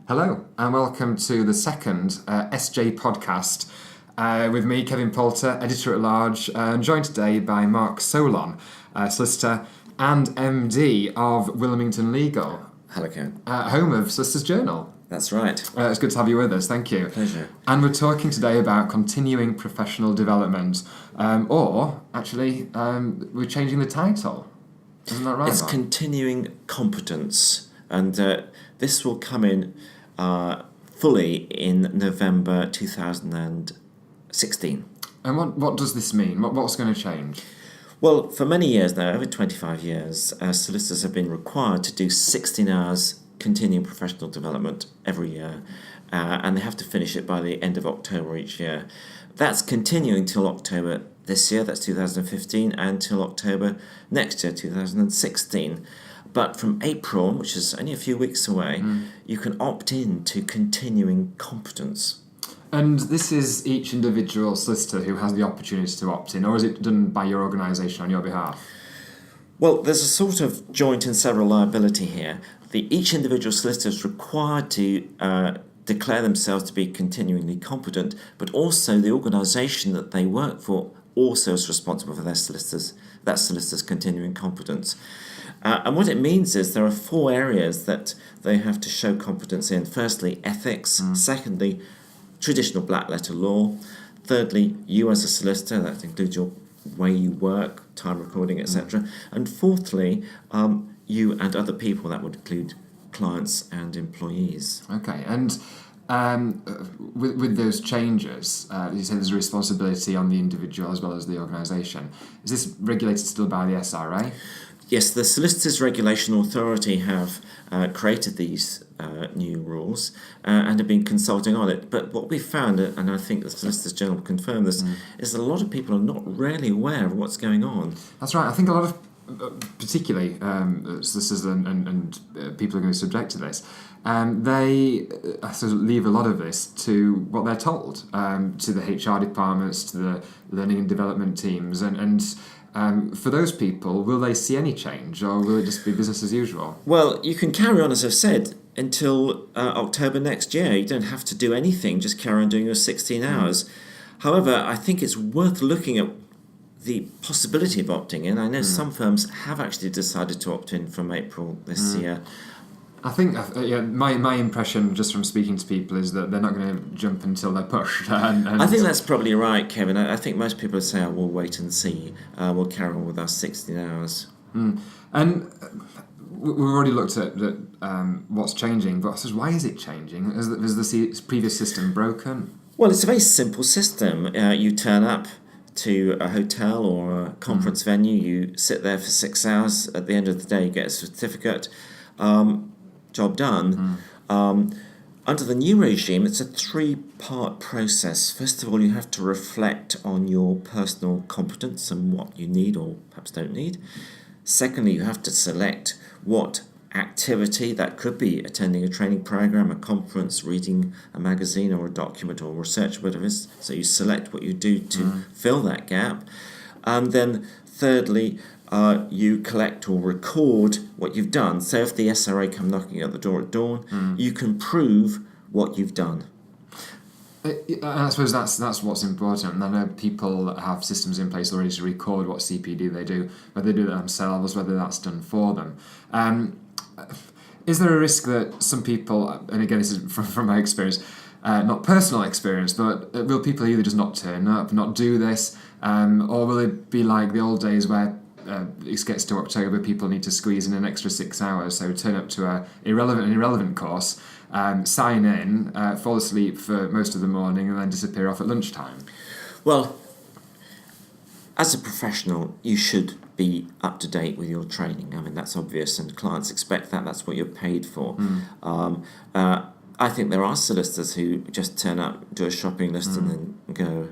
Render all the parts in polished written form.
Hello, and welcome to the second SJ podcast with me, Kevin Poulter, editor-at-large, and joined today by Mark Solon, solicitor and MD of Wilmington Legal. Hello, Kevin. Home of Solicitors Journal. That's right. It's good to have you with us, thank you. Pleasure. And we're talking today about continuing professional development, or actually, we're changing the title. Isn't that right, It's Mark? continuing competence, and this will come in fully in November 2016. And what does this mean? What's going to change? Well, for many years now, over 25 years, solicitors have been required to do 16 hours continuing professional development every year, and they have to finish it by the end of October each year. That's continuing till October this year, that's 2015, and till October next year, 2016. But from April, which is only a few weeks away, you can opt in to continuing competence. And this is each individual solicitor who has the opportunity to opt in, or is it done by your organisation on your behalf? Well, there's a sort of joint and several liability here. Each individual solicitor is required to declare themselves to be continuingly competent, but also the organisation that they work for also is responsible for that solicitor's continuing competence. And what it means is there are 4 areas that they have to show competence in. Firstly, ethics. Secondly, traditional black letter law. Thirdly, you as a solicitor, that includes your way you work, time recording, etc. And fourthly, you and other people, that would include clients and employees. Okay, and with those changes, you say there's a responsibility on the individual as well as the organisation. Is this regulated still by the SRA? Yes, the Solicitors Regulation Authority have created these new rules and have been consulting on it. But what we found, and I think the Solicitors General confirmed this, is that a lot of people are not really aware of what's going on. That's right. I think a lot of, particularly solicitors and people who are going to be subject to this, they sort of leave a lot of this to what they're told, to the HR departments, to the learning and development teams, and for those people, will they see any change, or will it just be business as usual? Well, you can carry on, as I've said, until October next year. You don't have to do anything, just carry on doing your 16 hours. However, I think it's worth looking at the possibility of opting in. I know some firms have actually decided to opt in from April this year. I think my impression just from speaking to people is that they're not going to jump until they're pushed. And I think that's probably right, Kevin. I think most people say, we'll wait and see. We'll carry on with our 16 hours. And we've already looked at what's changing, but I suppose, why is it changing? Is the previous system broken? Well, it's a very simple system. You turn up to a hotel or a conference venue, you sit there for 6 hours. At the end of the day, you get a certificate. Job done. Under the new regime, it's a 3-part process. First of all, you have to reflect on your personal competence and what you need or perhaps don't need. Secondly, you have to select what activity, that could be attending a training program, a conference, reading a magazine or a document or research, whatever it is. So you select what you do to fill that gap. And then thirdly, you collect or record what you've done. So if the SRA come knocking at the door at dawn, you can prove what you've done. I suppose that's what's important. And I know people have systems in place already to record what CPD they do, whether they do it themselves, whether that's done for them. Is there a risk that some people, and again this is from my experience, not personal experience, but will people either just not turn up, not do this, or will it be like the old days where it gets to October, people need to squeeze in an extra 6 hours, so turn up to an irrelevant course, sign in, fall asleep for most of the morning, and then disappear off at lunchtime? Well, as a professional, you should be up to date with your training. I mean, that's obvious, and clients expect that. That's what you're paid for. I think there are solicitors who just turn up, do a shopping list, and then go.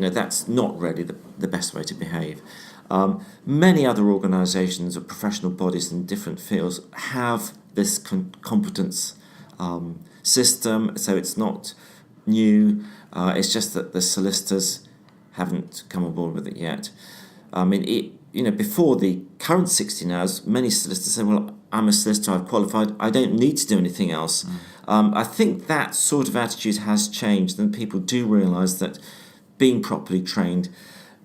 That's not really the best way to behave. Many other organisations or professional bodies in different fields have this competence system, so it's not new. It's just that the solicitors haven't come on board with it yet. I mean, before the current 16 hours, many solicitors say, well, I'm a solicitor, I've qualified, I don't need to do anything else. I think that sort of attitude has changed, and people do realise that being properly trained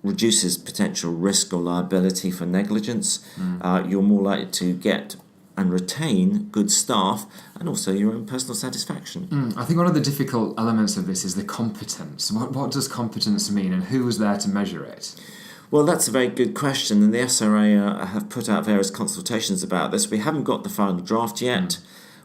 reduces potential risk or liability for negligence. You're more likely to get and retain good staff, and also your own personal satisfaction. I think one of the difficult elements of this is the competence. What does competence mean, and who was there to measure it? Well, that's a very good question, and the SRA have put out various consultations about this. We haven't got the final draft yet.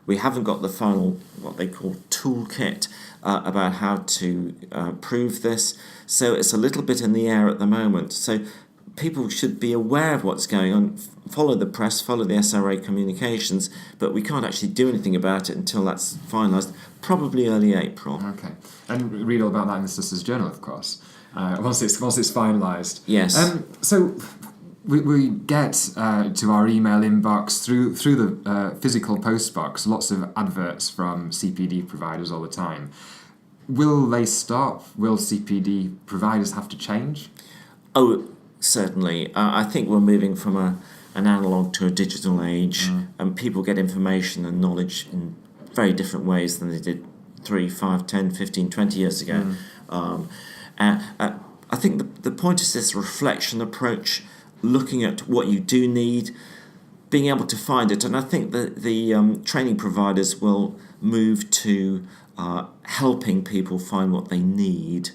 We haven't got the final, what they call, toolkit about how to prove this. So it's a little bit in the air at the moment. So people should be aware of what's going on, follow the press, follow the SRA communications, but we can't actually do anything about it until that's finalised, probably early April. Okay, and read all about that in the Solicitors' Journal, of course, once it's finalised. Yes. So we get to our email inbox through the physical post box lots of adverts from CPD providers all the time. Will they stop? Will CPD providers have to change? Oh, certainly. I think we're moving from an analogue to a digital age, and people get information and knowledge in very different ways than they did 3, 5, 10, 15, 20 years ago. I think the point is this reflection approach, looking at what you do need, being able to find it. And I think that the training providers will move to helping people find what they need.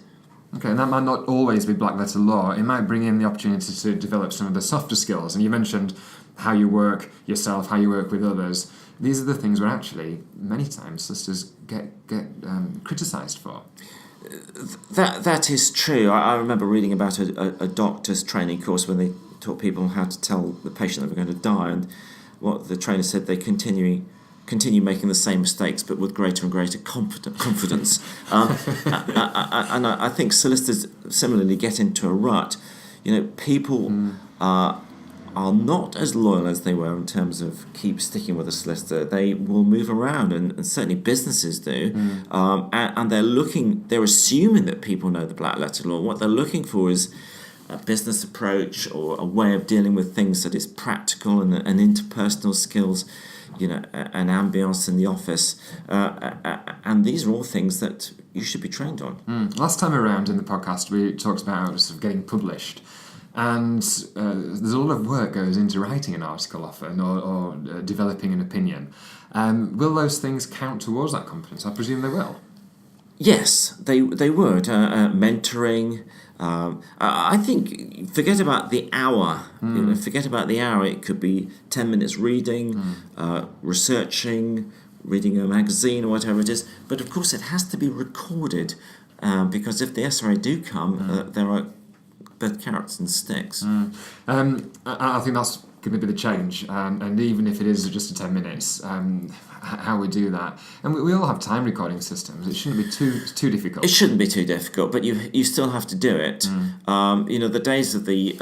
Okay, and that might not always be black letter law. It might bring in the opportunity to develop some of the softer skills. And you mentioned how you work yourself, how you work with others. These are the things where actually many times solicitors get criticised for. That is true. I remember reading about a doctor's training course when they taught people how to tell the patient they were going to die, and what the trainer said, they continue making the same mistakes but with greater and greater confidence. And I think solicitors similarly get into a rut. People are not as loyal as they were in terms of keep sticking with a solicitor. They will move around, and certainly businesses do. And they're assuming that people know the black letter law. What they're looking for is a business approach or a way of dealing with things that is practical and interpersonal skills, an ambience in the office. And these are all things that you should be trained on. Last time around in the podcast, we talked about sort of getting published. And there's a lot of work goes into writing an article often or developing an opinion. Will those things count towards that competence? I presume they will. Yes, they would. Mentoring. I think forget about the hour. Forget about the hour. It could be 10 minutes reading, researching, reading a magazine or whatever it is. But of course, it has to be recorded because if the SRA do come, there are both carrots and sticks. I think that's going to be the change, and even if it is just 10 minutes, how we do that. And we all have time recording systems. It shouldn't be too difficult. It shouldn't be too difficult, but you still have to do it. The days of the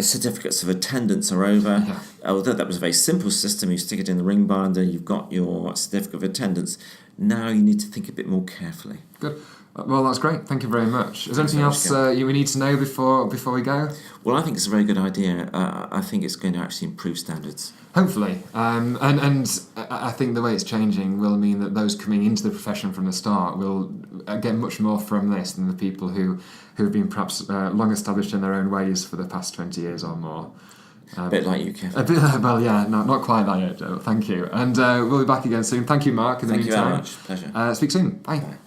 certificates of attendance are over. Yeah. Although that was a very simple system, you stick it in the ring binder, you've got your certificate of attendance. Now you need to think a bit more carefully. Good. Well, that's great. Thank you very much. Is there anything else we need to know before we go? Well, I think it's a very good idea. I think it's going to actually improve standards. Hopefully. And I think the way it's changing will mean that those coming into the profession from the start will get much more from this than the people who have been perhaps long established in their own ways for the past 20 years or more. A bit like you, Kev. Well, yeah, not quite that yet, Joe. Thank you. And we'll be back again soon. Thank you, Mark. In the meantime. Thank you very much. Pleasure. Speak soon. Bye. Bye.